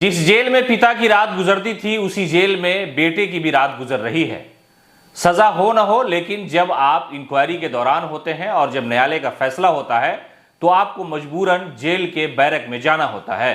जिस जेल में पिता की रात गुजरती थी उसी जेल में बेटे की भी रात गुजर रही है। सजा हो ना हो, लेकिन जब आप इंक्वायरी के दौरान होते हैं और जब न्यायालय का फैसला होता है तो आपको मजबूरन जेल के बैरक में जाना होता है।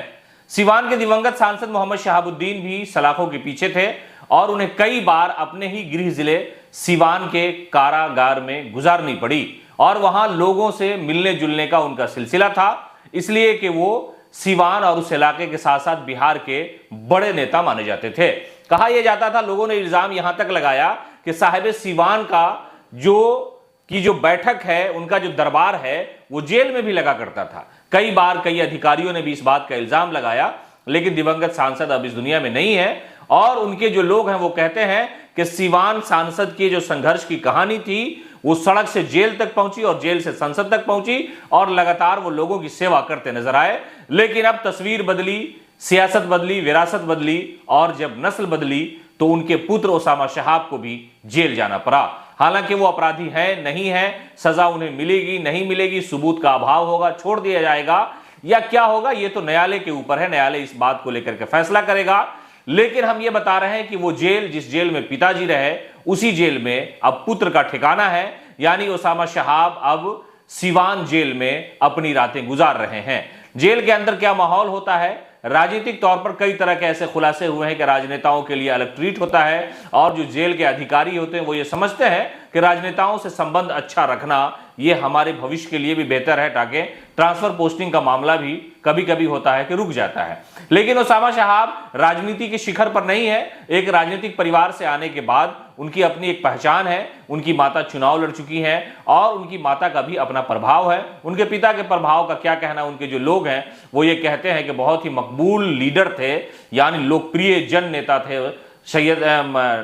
सिवान के दिवंगत सांसद मोहम्मद शहाबुद्दीन भी सलाखों के पीछे थे और उन्हें कई बार अपने ही गृह जिले सिवान के कारागार में गुजारनी पड़ी और वहां लोगों से मिलने जुलने का उनका सिलसिला था, इसलिए कि वो सिवान और उस इलाके के साथ साथ बिहार के बड़े नेता माने जाते थे। कहा यह जाता था, लोगों ने इल्जाम यहां तक लगाया कि साहिब सिवान का जो बैठक है, उनका जो दरबार है, वो जेल में भी लगा करता था। कई बार कई अधिकारियों ने भी इस बात का इल्जाम लगाया, लेकिन दिवंगत सांसद अब इस दुनिया में नहीं है और उनके जो लोग हैं वो कहते हैं कि सिवान सांसद की जो संघर्ष की कहानी थी वो सड़क से जेल तक पहुंची और जेल से संसद तक पहुंची और लगातार वो लोगों की सेवा करते नजर आए। लेकिन अब तस्वीर बदली, सियासत बदली, विरासत बदली और जब नस्ल बदली तो उनके पुत्र ओसामा शहाब को भी जेल जाना पड़ा। हालांकि वो अपराधी है नहीं है, सजा उन्हें मिलेगी नहीं मिलेगी, सबूत का अभाव होगा, छोड़ दिया जाएगा या क्या होगा, ये तो न्यायालय के ऊपर है। न्यायालय इस बात को लेकर के फैसला करेगा। लेकिन हम ये बता रहे हैं कि वो जेल जिस जेल में पिताजी रहे उसी जेल में अब पुत्र का ठिकाना है, यानी ओसामा शहाब अब सिवान जेल में अपनी रातें गुजार रहे हैं। जेल के अंदर क्या माहौल होता है, राजनीतिक तौर पर कई तरह के ऐसे खुलासे हुए हैं कि राजनेताओं के लिए अलग ट्रीट होता है और जो जेल के अधिकारी होते हैं वो ये समझते हैं कि राजनेताओं से संबंध अच्छा रखना ये हमारे भविष्य के लिए भी बेहतर है, ताकि ट्रांसफर पोस्टिंग का मामला भी कभी कभी होता है कि रुक जाता है। लेकिन ओसामा शहाब राजनीति के शिखर पर नहीं है। एक राजनीतिक परिवार से आने के बाद उनकी अपनी एक पहचान है। उनकी माता चुनाव लड़ चुकी हैं और उनकी माता का भी अपना प्रभाव है। उनके पिता के प्रभाव का क्या कहना, उनके जो लोग हैं वो ये कहते हैं कि बहुत ही मकबूल लीडर थे, यानी लोकप्रिय जन नेता थे सैयद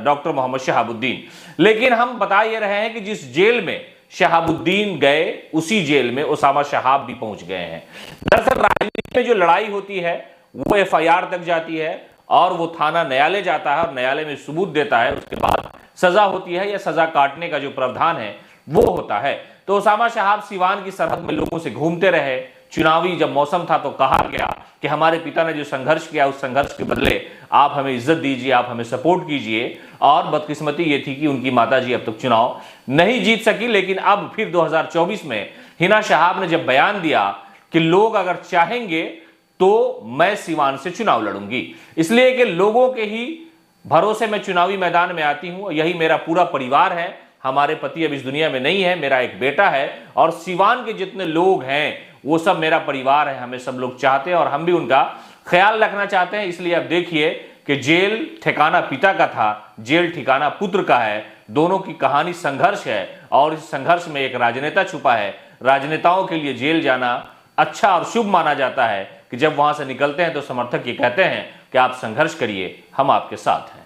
डॉक्टर मोहम्मद शहाबुद्दीन। लेकिन हम बता ये रहे हैं कि जिस जेल में शहाबुद्दीन गए उसी जेल में ओसामा शहाब भी पहुंच गए हैं। दरअसल राजनीति में जो लड़ाई होती है वो एफआईआर तक जाती है और वो थाना न्यायालय जाता है और न्यायालय में सबूत देता है, उसके बाद सजा होती है या सजा काटने का जो प्रावधान है वो होता है। तो ओसामा शहाब सिवान की सरहद में लोगों से घूमते रहे। चुनावी जब मौसम था तो कहा गया कि हमारे पिता ने जो संघर्ष किया उस संघर्ष के बदले आप हमें इज्जत दीजिए, आप हमें सपोर्ट कीजिए। और बदकिस्मती ये थी कि उनकी माताजी अब तक चुनाव नहीं जीत सकी। लेकिन अब फिर 2024 में हिना शहाब ने जब बयान दिया कि लोग अगर चाहेंगे तो मैं सिवान से चुनाव लड़ूंगी, इसलिए कि लोगों के ही भरोसे मैं चुनावी मैदान में आती हूं, यही मेरा पूरा परिवार है। हमारे पति अब इस दुनिया में नहीं है, मेरा एक बेटा है और सिवान के जितने लोग हैं वो सब मेरा परिवार है। हमें सब लोग चाहते हैं और हम भी उनका ख्याल रखना चाहते हैं। इसलिए अब देखिए कि जेल ठिकाना पिता का था, जेल ठिकाना पुत्र का है। दोनों की कहानी संघर्ष है और इस संघर्ष में एक राजनेता छुपा है। राजनेताओं के लिए जेल जाना अच्छा और शुभ माना जाता है कि जब वहां से निकलते हैं तो समर्थक ये कहते हैं कि आप संघर्ष करिए, हम आपके साथ हैं।